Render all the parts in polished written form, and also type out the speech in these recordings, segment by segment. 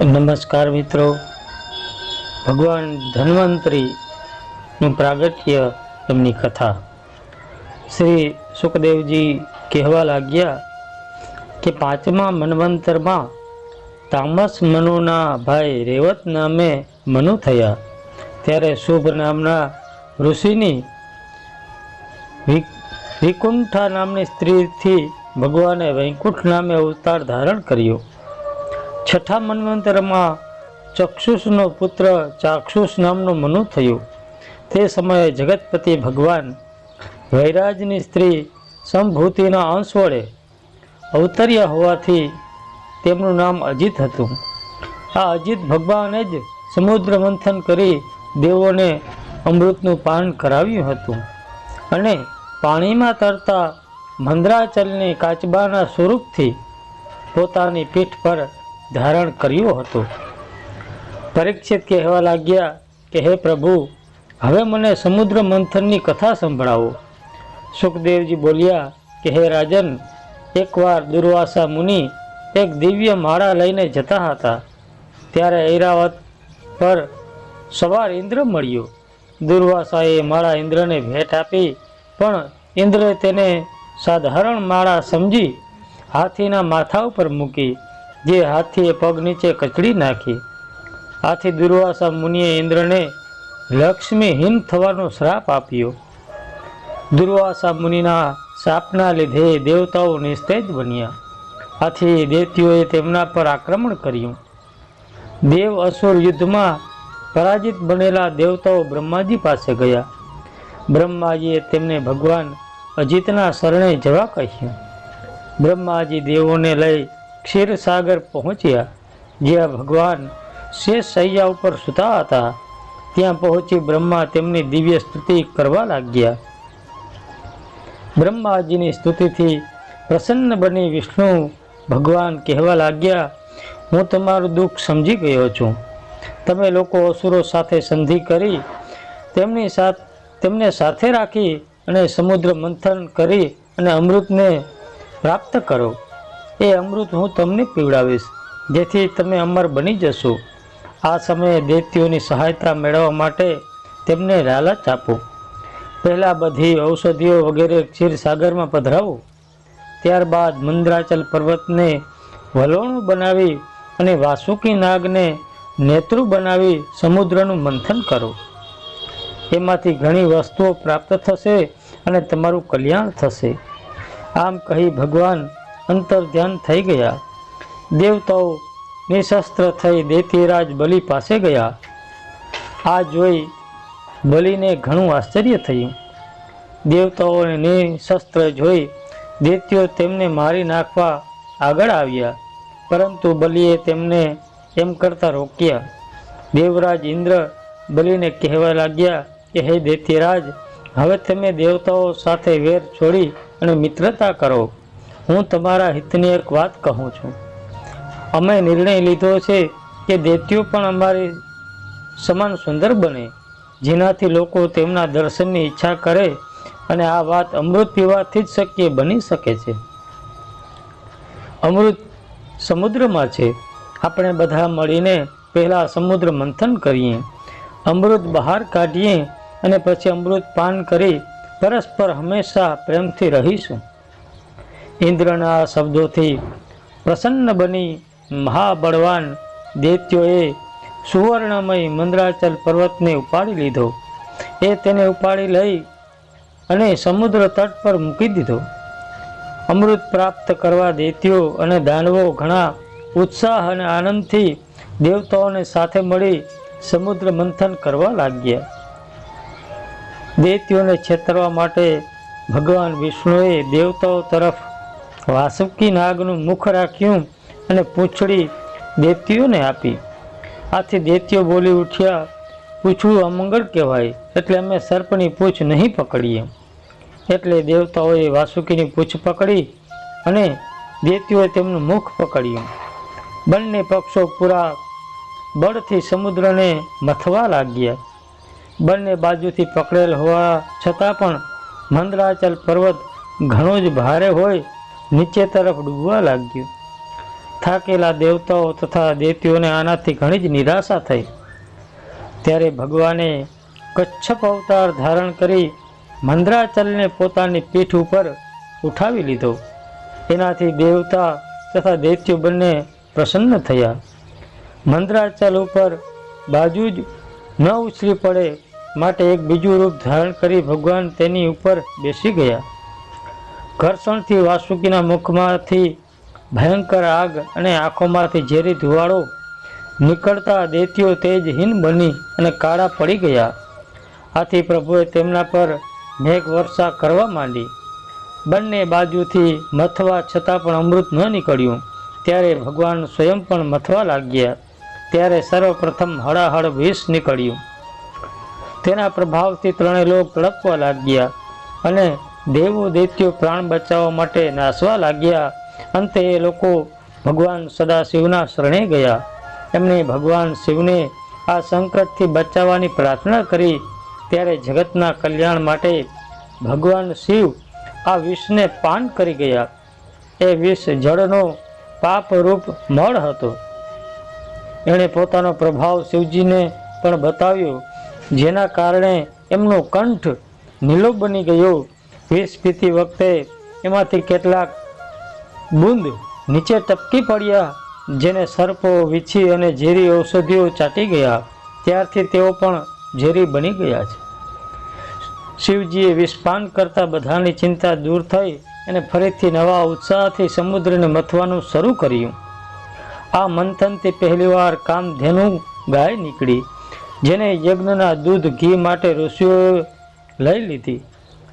नमस्कार मित्रों, भगवान धन्वंतरी प्रागट्य एमनी कथा श्री सुखदेव जी कहवा लाग्या कि पांचमा मनवंतर में तामस मनुना भाई रेवत नामे मनु थया त्यारे शुभ नामना ऋषिनी विकुंठा नामनी स्त्री थी भगवाने वैकुंठ नामे अवतार धारण कर्यो। छठा मनवंतर में चक्षुषनो पुत्र चाक्षुष नामनो मनु थयो। ते समये जगतपति भगवान वैराजनी स्त्री संभूतिना अंश वडे अवतर्या होवाथी तेमनुं नाम अजित हतुं। आ अजित भगवाने ज समुद्र मंथन करी देवोने अमृतनुं पान कराव्युं हतुं अने पाणीमां तरता मंदराचलने काचबाना स्वरूपथी पोतानी पीठ पर धारण कर्यो हतो। परीक्षित कहेवा लाग्या कि हे प्रभु, हवे मने समुद्र मंथननी कथा संभळावो। सुखदेवजी बोल्या कि हे राजन, एक वार दुर्वासा मुनि एक दिव्य माळा लईने जता हता त्यारे ऐरावत पर सवार इंद्र मळ्यो। दुर्वासाए माळा इंद्रने भेट आपी, पण इंद्रे तेने साधारण माळा समजी हाथीना माथा पर मूकी, जे हाथीए पग नीचे कचड़ी नाखी। आथी दुर्वासा मुनिए इंद्रने लक्ष्मीहीन थवानो श्राप आप्यो। दुर्वासा मुनिना शापना लीधे देवताओ निस्तेज बन्या। आथी दैत्योए तेमना पर आक्रमण कर्युं। देव असुर युद्ध में पराजित बनेला देवताओ ब्रह्माजी पासे गया। ब्रह्माजीए तेमने भगवान अजितना शरणे जवा कह्युं। ब्रह्माजी देवोने लई क्षीर सागर पहुंच्या। ज्यां भगवान शेष शैया पर सुता हता त्यां पहुंची ब्रह्मा तेमनी दिव्य स्तुति करवा लाग्या। ब्रह्माजीनी स्तुतिथी प्रसन्न बनी विष्णु भगवान कहवा लाग्या, हूँ तमारुं दुख समझी गयो छुं। तमे लोको असुरो साथे संधि करी तेमने साथे राखी अने समुद्र मंथन करी अने अमृतने प्राप्त करो। ए अमृत हूँ तमने पीवड़ावीश, जेथी तमे अमर बनी जशो। आ समये दैत्योनी सहायता मेळववा माटे तेमने लालच आपो। पहला बधी औषधिओ वगैरे क्षीरसागर में पधरावो। त्यारबाद मंदराचल पर्वत ने वलोणु बनावी अने वासुकी नाग ने नेत्रु बनावी समुद्रनु मंथन करो। एमांथी घणी वस्तुओ प्राप्त थशे अने तमारुं कल्याण थशे। आम कही भगवान अंतर ध्यान थई गया। देवताओ निशस्त्र थई दैत्यराज बलि पासे गया। आ जोई बलिने घणुं आश्चर्य थयुं। देवताओने निशस्त्र जोई दैत्यो तेमने मारी नाखवा आगळ आव्या, परंतु बलिए तेमने एम करता रोक्या। देवराज इंद्र बलिने कहेवा लाग्या कि हे दैत्यराज, हवे तमे देवताओ साथे वेर छोड़ी अने मित्रता करो। हूँ तमारा हितनी एक बात कहूँ छूँ। अमे निर्णय लीधो छे कि दैत्यो पण अमारी समान सुंदर बने, जेनाथी लोको तेमना दर्शननी इच्छा करे अने आ वात अमृत पीवाथी ज शक्य बनी सके छे। अमृत समुद्रमां छे। आपणे बधा मळीने पहेला समुद्र मंथन करीए, अमृत बहार काढीए अने पछी अमृत पान करी परस्पर हमेशा प्रेमथी रहीशुं। इंद्रना शब्दोथी प्रसन्न बनी महाबलवान दैत्योए सुवर्णमय मंदराचल पर्वतने उपाड़ी लीधो। ए तेने उपाड़ी लई अने समुद्र तट पर मूकी दीधो। अमृत प्राप्त करवा दैत्यो अने दानवो घणा उत्साह अने आनंदथी देवताओने साथे मळी समुद्र मंथन करवा लाग्या। दैत्योने छेतरवा माटे भगवान विष्णुए देवताओ तरफ वासुकी नागनु मुख राख्युं अने पूंछड़ी दैत्योने आपी। आथी दैत्यो बोली उठ्या, पूछવું अमंगल कहेवाय, एटले अमे सर्पनी पूछ नहीं पकड़ीए। एटले देवताओए वासुकीनी पूछ पकड़ी अने दैत्योए तेमनुं मुख पकड्युं। बंने पक्षो पूरा बळथी समुद्रने मथवा लाग्या। बंने बाजुथी पकड़ेल होवा छतां पण मंदराचल पर्वत घणो ज भारे होय नीचे तरफ डूबवा लाग्यो। થાકેલા દેવતાઓ તથા દૈત્યોને આનાથી ઘણી જ નિરાશા થઈ. ત્યારે ભગવાને કચ્છપ અવતાર ધારણ કરી મંદરાચલને પોતાની પીઠ ઉપર ઉઠાવી લીધો. એનાથી દેવતા તથા દૈત્યો બંને પ્રસન્ન થયા. મંદરાચલ ઉપર બાજુ જ ન ઉછળી પડે માટે એક બીજું રૂપ ધારણ કરી ભગવાન તેની ઉપર બેસી ગયા. ઘર્ષણથી વાસુકીના મુખમાંથી ભયંકર આગ અને આંખોમાંથી ઝેરી ધુવાળો નીકળતા દૈત્યો તેજહીન બની અને કાળા પડી ગયા. આથી પ્રભુએ તેમના પર મેઘ વર્ષા કરવા માંડી. બંને બાજુથી મથવા છતાં પણ અમૃત ન નીકળ્યું. ત્યારે ભગવાન સ્વયં પણ મથવા લાગ્યા. ત્યારે સર્વપ્રથમ હળાહળ વિષ નીકળ્યું. તેના પ્રભાવથી ત્રણેય લોક તડપવા લાગ્યા અને દેવો દૈત્યો પ્રાણ બચાવવા માટે નાસવા લાગ્યા. અંતે એ લોકો ભગવાન સદાશિવના શરણે ગયા. એમણે ભગવાન શિવને આ સંકટથી બચાવવાની પ્રાર્થના કરી. ત્યારે જગતના કલ્યાણ માટે ભગવાન શિવ આ વિષને પાન કરી ગયા. એ વિષ જળનો પાપરૂપ મળ હતો. એણે પોતાનો પ્રભાવ શિવજીને પણ બતાવ્યો, જેના કારણે એમનો કંઠ નીલો બની ગયો. વિષ પીતી વખતે એમાંથી કેટલાક બૂંદ નીચે ટપકી પડ્યા, જેને સર્પો, વીછી અને ઝેરી ઔષધિઓ ચાટી ગયા. ત્યારથી તેઓ પણ ઝેરી બની ગયા છે. શિવજીએ વિષપાન કરતા બધાની ચિંતા દૂર થઈ અને ફરીથી નવા ઉત્સાહથી સમુદ્રને મથવાનું શરૂ કર્યું. આ મંથનથી પહેલીવાર કામધેનુ ગાય નીકળી, જેને યજ્ઞના દૂધ ઘી માટે ઋષિઓએ લઈ લીધી.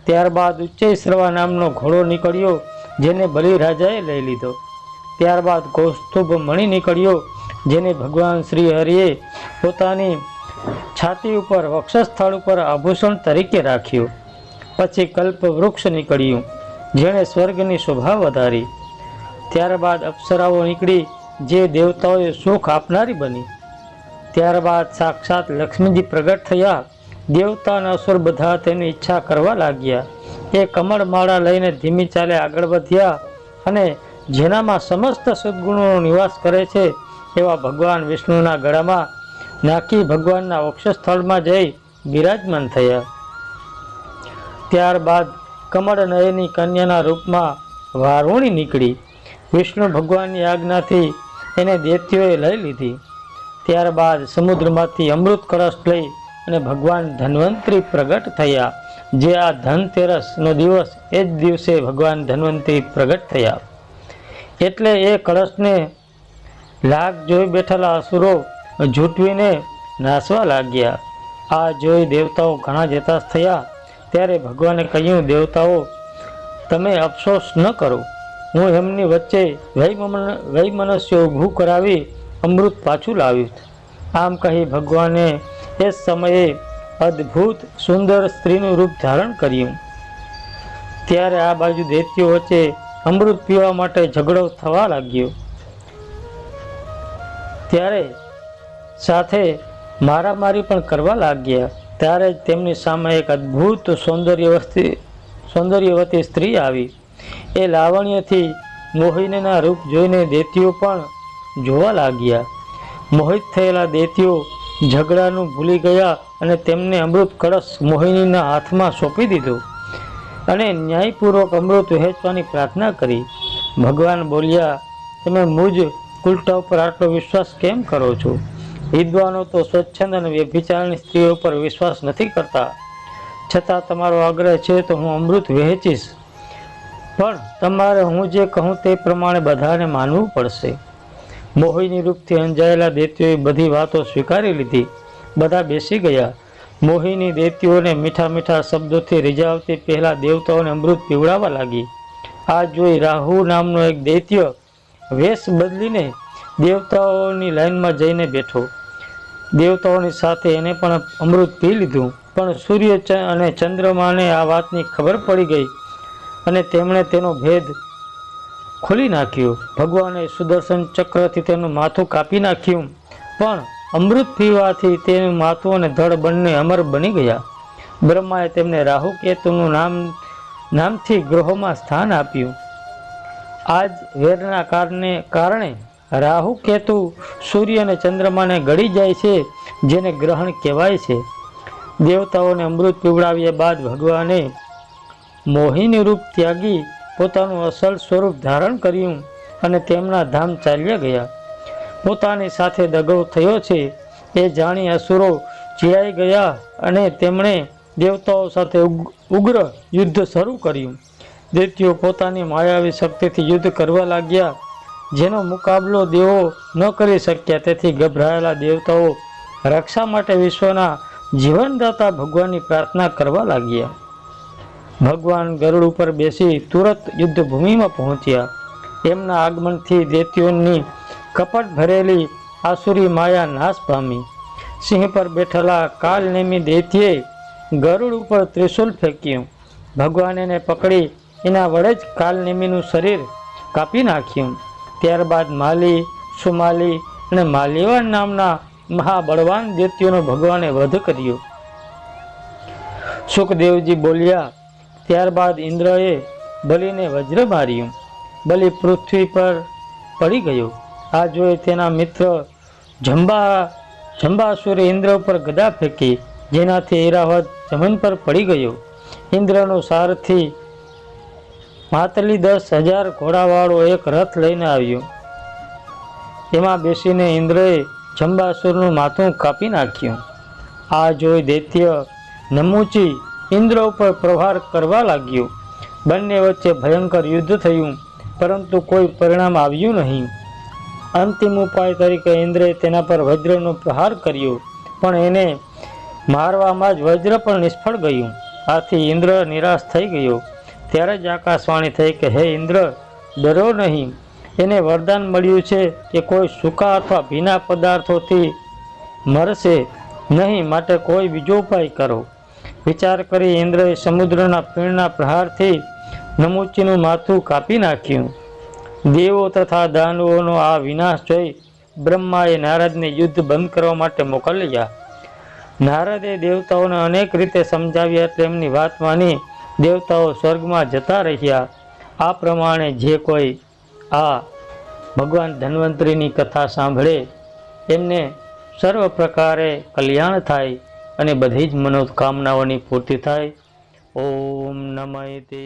ત્યારબાદ ઉચ્ચૈશ્રવા નામનો ઘોડો નીકળ્યો, જેને બલિરાજાએ લઈ લીધો. ત્યારબાદ કૌસ્તુભ મણિ નીકળ્યો, જેને ભગવાન શ્રી હરિએ પોતાની છાતી ઉપર વક્ષસ્થળ ઉપર આભૂષણ તરીકે રાખ્યું. પછી કલ્પ વૃક્ષ નીકળ્યું, જેણે સ્વર્ગની શોભા વધારી. ત્યારબાદ અપ્સરાઓ નીકળી, જે દેવતાઓએ સુખ આપનારી બની. ત્યારબાદ સાક્ષાત લક્ષ્મીજી પ્રગટ થયા. દેવતા અને અસુર બધા તેની ઈચ્છા કરવા લાગ્યા. એ કમળમાળા લઈને ધીમી ચાલે આગળ વધ્યા અને જેનામાં સમસ્ત સદ્ગુણોનો નિવાસ કરે છે એવા ભગવાન વિષ્ણુના ગળામાં નાખી ભગવાનના વક્ષસ્થળમાં જઈ બિરાજમાન થયા. ત્યારબાદ કમળનયની કન્યાના રૂપમાં વારુણી નીકળી. વિષ્ણુ ભગવાનની આજ્ઞાથી એને દૈત્યોએ લઈ લીધી. ત્યારબાદ સમુદ્રમાંથી અમૃત કળશ લઈ અને ભગવાન ધન્વંતરી પ્રગટ થયા. જે આ ધનતેરસનો દિવસ એ જ દિવસે ભગવાન ધન્વંતરી પ્રગટ થયા. એટલે એ કળશને લાગ જોઈ બેઠેલા અસુરો ઝૂંટવીને નાસવા લાગ્યા. આ જોઈ દેવતાઓ ઘણા જેતાશ થયા. ત્યારે ભગવાને કહ્યું, દેવતાઓ, તમે અફસોસ ન કરો. હું એમની વચ્ચે વૈમનસ્ય ઊભું કરાવી અમૃત પાછું લાવ્યું. આમ કહી ભગવાને એ સમયે અદ્ભુત સુંદર સ્ત્રીનું રૂપ ધારણ કર્યું. ત્યારે આ બાજુ દૈત્યો વચ્ચે અમૃત પીવા માટે ઝઘડો થવા લાગ્યો. ત્યારે સાથે મારામારી પણ કરવા લાગ્યા. ત્યારે જ તેમની સામે એક અદ્ભુત સૌંદર્યવતી સ્ત્રી આવી. એ લાવણ્યથી મોહિનીના રૂપ જોઈને દૈત્યો પણ જોવા લાગ્યા. મોહિત થયેલા દૈત્યો ઝઘડાનું ભૂલી ગયા અને તેમને અમૃત કળશ મોહિનીના હાથમાં સોંપી દીધો અને ન્યાયપૂર્વક અમૃત વહેંચવાની પ્રાર્થના કરી. ભગવાન બોલ્યા, તમે મુજ ઉલટા ઉપર આટલો વિશ્વાસ કેમ કરો છો? વિદ્વાનો તો સ્વચ્છંદ અને વ્યભિચારની સ્ત્રીઓ પર વિશ્વાસ નથી કરતા. છતાં તમારો આગ્રહ છે તો હું અમૃત વહેંચીશ, પણ તમારે હું જે કહું તે પ્રમાણે બધાને માનવું પડશે. મોહિની રૂપથી અંજાયેલા દૈત્યોએ બધી વાતો સ્વીકારી લીધી. બધા બેસી ગયા. મોહિની દૈત્યોને મીઠા મીઠા શબ્દોથી રીઝાવતી પહેલા દેવતાઓને અમૃત પીવડાવવા લાગી. આ જોઈ રાહુ નામનો એક દૈત્ય વેશ બદલીને દેવતાઓની લાઈનમાં જઈને બેઠો. દેવતાઓની સાથે એને પણ અમૃત પી લીધું. પણ સૂર્ય અને ચંદ્રમાને આ વાતની ખબર પડી ગઈ અને તેમણે તેનો ભેદ ખોલી નાખ્યો. ભગવાને સુદર્શન ચક્રથી તેનું માથું કાપી નાખ્યું, પણ અમૃત પીવાથી તેનું માથું અને ધડ બંને અમર બની ગયા. બ્રહ્માએ તેમને રાહુ કેતુનું નામથી ગ્રહોમાં સ્થાન આપ્યું. આ જ વેરના કારણે રાહુ કેતુ સૂર્ય અને ચંદ્રમાને ગળી જાય છે, જેને ગ્રહણ કહેવાય છે. દેવતાઓને અમૃત પીવડાવ્યા બાદ ભગવાને મોહિની રૂપ ત્યાગી પોતાનું અસલ સ્વરૂપ ધારણ કર્યું અને તેમના ધામ ચાલ્યા ગયા. પોતાની સાથે દગો થયો છે એ જાણી અસુરો ચીડાઈ ગયા અને તેમણે દેવતાઓ સાથે ઉગ્ર યુદ્ધ શરૂ કર્યું. દૈત્યો પોતાની માયાવી શક્તિથી યુદ્ધ કરવા લાગ્યા, જેનો મુકાબલો દેવો ન કરી શક્યા. તેથી ગભરાયેલા દેવતાઓ રક્ષા માટે વિશ્વના જીવનદાતા ભગવાનની પ્રાર્થના કરવા લાગ્યા. ભગવાન ગરુડ ઉપર બેસી તુરત યુદ્ધભૂમિમાં પહોંચ્યા. એમના આગમનથી દૈત્યોની કપટ ભરેલી આસુરી માયા નાશ પામી. સિંહ પર બેઠેલા કાલનેમી દૈત્યે ગરુડ ઉપર ત્રિશૂલ ફેંક્યું. ભગવાન એને પકડી એના વડે જ કાલનેમીનું શરીર કાપી નાખ્યું. ત્યારબાદ માલી, સુમાલી અને માલ્યવાન નામના મહાબળવાન દૈત્યોનો ભગવાને વધ કર્યો. સુખદેવજી બોલ્યા, ત્યારબાદ ઇન્દ્રએ બલિને વજ્ર માર્યું. બલિ પૃથ્વી પર પડી ગયો. આ જોઈ તેના મિત્ર જંબાસુરે ઇન્દ્ર ઉપર ગદા ફેંકી, જેનાથી ઐરાવત જમીન પર પડી ગયો. ઇન્દ્રનો સારથી માતલી 10,000 ઘોડાવાળો એક રથ લઈને આવ્યો. એમાં બેસીને ઇન્દ્રએ જંબાસુરનું માથું કાપી નાખ્યું. આ જોઈ દૈત્ય નમૂચી ઇન્દ્ર ઉપર પ્રહાર કરવા લાગ્યો. બંને વચ્ચે ભયંકર યુદ્ધ થયું, પરંતુ કોઈ પરિણામ આવ્યું નહીં. અંતિમ ઉપાય તરીકે ઇન્દ્રએ તેના પર વજ્રનો પ્રહાર કર્યો, પણ એને મારવામાં જ વજ્ર પણ નિષ્ફળ ગયું. આથી ઇન્દ્ર નિરાશ થઈ ગયો. ત્યારે જ આકાશવાણી થઈ કે હે ઇન્દ્ર, ડરો નહીં. એને વરદાન મળ્યું છે કે કોઈ સૂકા અથવા ભીના પદાર્થોથી મરશે નહીં, માટે કોઈ બીજો ઉપાય કરો. વિચાર કરી ઇન્દ્રએ સમુદ્રના પીણના પ્રહારથી નમૂચીનું માથું કાપી નાખ્યું. દેવો તથા દાનવોનો આ વિનાશ જોઈ બ્રહ્માએ નારદને યુદ્ધ બંધ કરવા માટે મોકલ્યા. નારદે દેવતાઓને અનેક રીતે સમજાવ્યા, એટલે એમની વાત માની દેવતાઓ સ્વર્ગમાં જતા રહ્યા. આ પ્રમાણે જે કોઈ આ ભગવાન ધન્વંતરીની કથા સાંભળે એમને સર્વ પ્રકારે કલ્યાણ થાય અને બધી જ મનોકામનાઓની પૂર્તિ થાય. ઓમ નમઃ તે